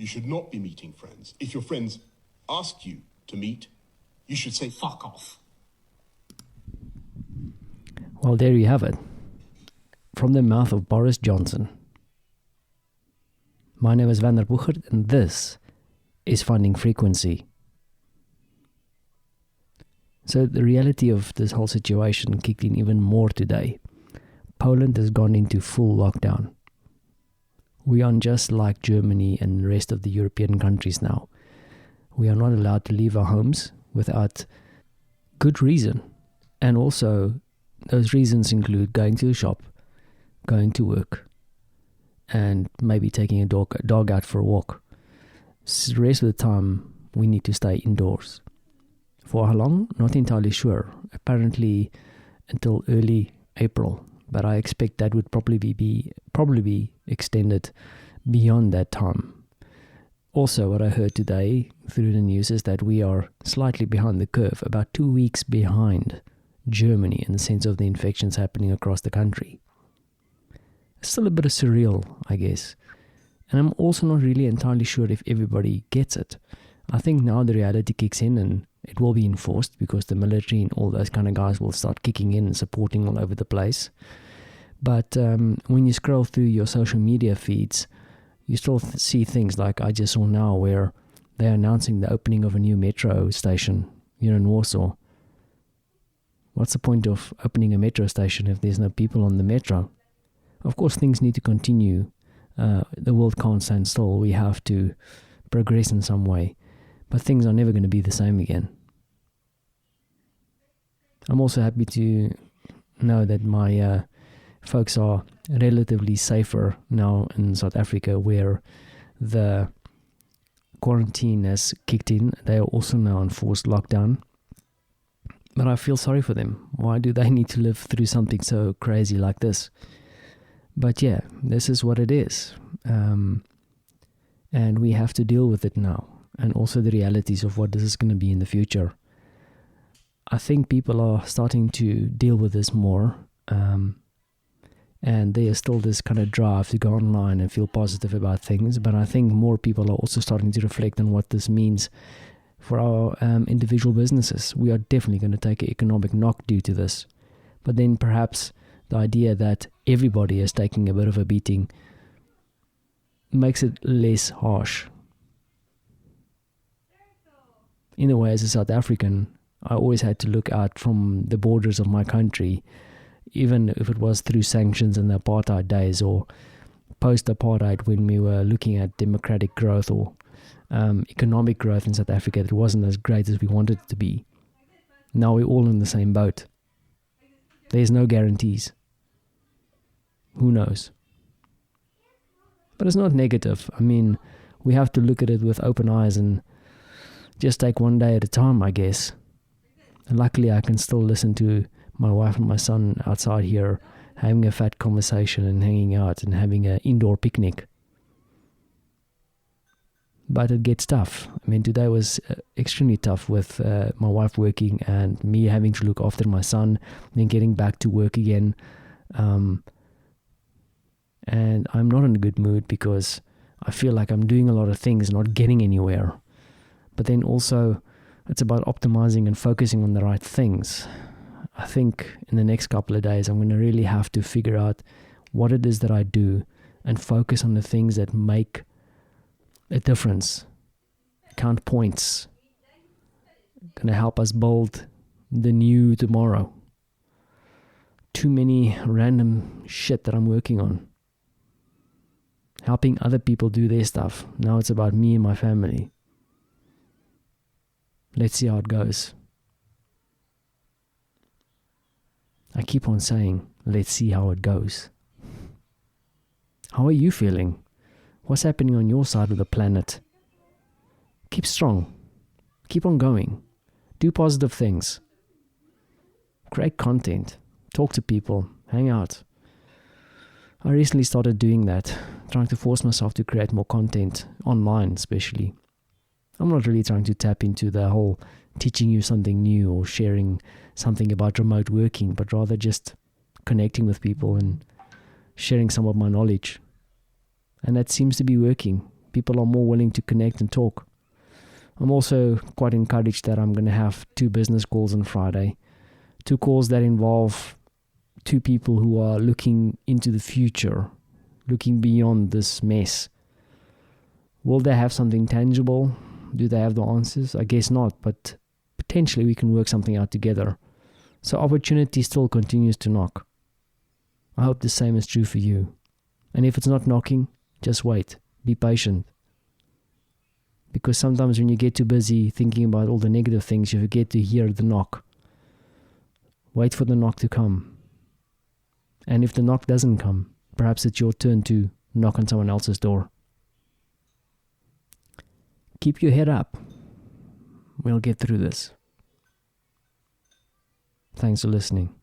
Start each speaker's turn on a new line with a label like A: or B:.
A: You should not be meeting friends. If your friends ask you to meet, you should say, fuck off.
B: Well, there you have it. From the mouth of Boris Johnson. My name is Vander Buchert, and this is Finding Frequency. So the reality of this whole situation kicked in even more today. Poland has gone into full lockdown. We are just like Germany and the rest of the European countries now. We are not allowed to leave our homes without good reason. And also, those reasons include going to the shop, going to work, and maybe taking a dog out for a walk. So the rest of the time, we need to stay indoors. For how long? Not entirely sure. Apparently until early April. But I expect that would probably be extended beyond that time. Also, what I heard today through the news is that we are slightly behind the curve, about 2 weeks behind Germany in the sense of the infections happening across the country. It's still a bit of surreal, I guess. And I'm also not really entirely sure if everybody gets it. I think now the reality kicks in and it will be enforced because the military and all those kind of guys will start kicking in and supporting all over the place. But when you scroll through your social media feeds, you still see things like I just saw now where they're announcing the opening of a new metro station here in Warsaw. What's the point of opening a metro station if there's no people on the metro? Of course, things need to continue. The world can't stand still. We have to progress in some way. But things are never going to be the same again. I'm also happy to know that my folks are relatively safer now in South Africa, where the quarantine has kicked in. They are also now on forced lockdown. But I feel sorry for them. Why do they need to live through something so crazy like this? But yeah, this is what it is. And we have to deal with it now. And also the realities of what this is going to be in the future. I think people are starting to deal with this more. And there is still this kind of drive to go online and feel positive about things. But I think more people are also starting to reflect on what this means for our individual businesses. We are definitely going to take an economic knock due to this. But then perhaps the idea that everybody is taking a bit of a beating makes it less harsh. In a way, as a South African, I always had to look out from the borders of my country, even if it was through sanctions in the apartheid days or post-apartheid when we were looking at democratic growth or economic growth in South Africa. It wasn't as great as we wanted it to be. Now we're all in the same boat. There's no guarantees. Who knows? But it's not negative. I mean, we have to look at it with open eyes and just take one day at a time, I guess. And luckily, I can still listen to my wife and my son outside here having a fat conversation and hanging out and having an indoor picnic. But it gets tough. I mean, today was extremely tough with my wife working and me having to look after my son, then getting back to work again. And I'm not in a good mood because I feel like I'm doing a lot of things, not getting anywhere. But then also, it's about optimizing and focusing on the right things. I think in the next couple of days, I'm going to really have to figure out what it is that I do and focus on the things that make a difference. Count points. Going to help us build the new tomorrow. Too many random shit that I'm working on. Helping other people do their stuff. Now it's about me and my family. Let's see how it goes. I keep on saying, let's see how it goes. How are you feeling? What's happening on your side of the planet? Keep strong. Keep on going. Do positive things. Create content. Talk to people. Hang out. I recently started doing that, trying to force myself to create more content, online especially. I'm not really trying to tap into the whole teaching you something new or sharing something about remote working, but rather just connecting with people and sharing some of my knowledge. And that seems to be working. People are more willing to connect and talk. I'm also quite encouraged that I'm going to have 2 business calls on Friday. 2 calls that involve 2 people who are looking into the future, looking beyond this mess. Will they have something tangible? Do they have the answers? I guess not, but potentially we can work something out together. So opportunity still continues to knock. I hope the same is true for you. And if it's not knocking, just wait. Be patient. Because sometimes when you get too busy thinking about all the negative things, you forget to hear the knock. Wait for the knock to come. And if the knock doesn't come, perhaps it's your turn to knock on someone else's door. Keep your head up. We'll get through this. Thanks for listening.